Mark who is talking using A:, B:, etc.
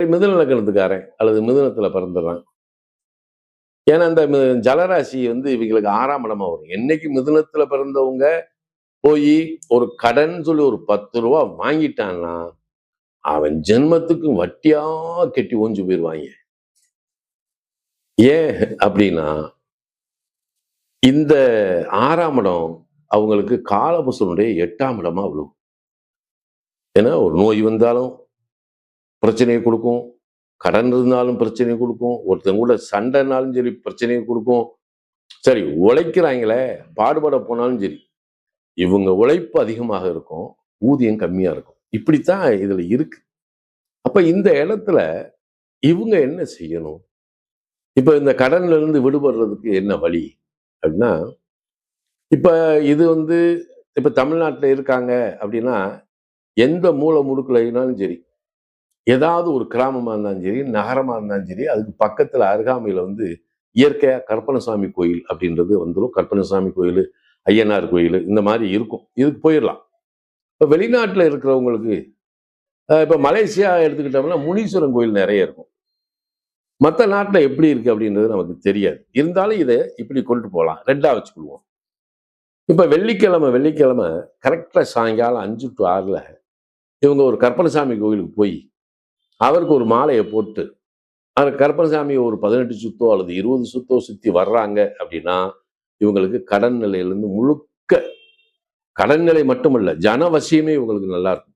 A: மிதுன லக்னத்துக்காரன் அல்லது மிதுனத்துல பிறந்துடுறான். ஏன்னா அந்த ஜலராசி வந்து இவங்களுக்கு 6ஆம் இடமா வரும். என்னைக்கு மிதுனத்துல பிறந்தவங்க போய் ஒரு கடன் சொல்லி ஒரு 10 ரூபா வாங்கிட்டான்னா அவன் ஜென்மத்துக்கு வட்டியா கெட்டி ஓஞ்சு போயிடுவாங்க. ஏன் அப்படின்னா இந்த 6ஆம் இடம் அவங்களுக்கு காலபுருஷனுடைய 8ஆம் இடமா விழும். ஏன்னா ஒரு நோய் வந்தாலும் பிரச்சனையை கொடுக்கும், கடன் இருந்தாலும் பிரச்சனையை கொடுக்கும், ஒருத்தங்க கூட சண்டைனாலும் சரி பிரச்சனையை கொடுக்கும். சரி, உழைக்கிறாங்களே, பாடுபட போனாலும் சரி, இவங்க உழைப்பு அதிகமாக இருக்கும், ஊதியம் கம்மியா இருக்கும். இப்படித்தான் இதுல இருக்கு. அப்ப இந்த இடத்துல இவங்க என்ன செய்யணும்? இப்ப இந்த கடன்ல இருந்து விடுபடுறதுக்கு என்ன வழி அப்படின்னா, இப்ப இது வந்து இப்ப தமிழ்நாட்டுல இருக்காங்க அப்படின்னா எந்த மூலை முடுக்குலனாலும் சரி, ஏதாவது ஒரு கிராமமா இருந்தாலும் சரி, நகரமா இருந்தாலும் சரி, அதுக்கு பக்கத்துல அருகாமையில வந்து இயற்கையா கற்பனசாமி கோயில் அப்படின்றது வந்துடும். கற்பனசாமி கோயில், ஐயனார் கோயில் இந்த மாதிரி இருக்கும். இதுக்கு போயிடலாம். இப்ப வெளிநாட்டுல இருக்கிறவங்களுக்கு இப்ப மலேசியா எடுத்துக்கிட்டோம்னா முனீஸ்வரன் கோயில் நிறைய இருக்கும். மற்ற நாட்டுல எப்படி இருக்கு அப்படின்றது நமக்கு தெரியாது. இருந்தாலும் இதை இப்படி கொண்டு போகலாம். 2ஆ வச்சுக்குவோம். இப்ப வெள்ளிக்கிழமை கரெக்டா சாயங்காலம் 5 to 6ல இவங்க ஒரு கற்பனசாமி கோயிலுக்கு போய் அவருக்கு ஒரு மாலையை போட்டு அந்த கற்பனசாமி ஒரு 18 சுத்தோ அல்லது 20 சுத்தோ சுத்தி வர்றாங்க அப்படின்னா இவங்களுக்கு கடன் நிலையிலிருந்து முழுக்க கடன் நிலை மட்டுமல்ல ஜனவசியமே இவங்களுக்கு நல்லா இருக்கும்.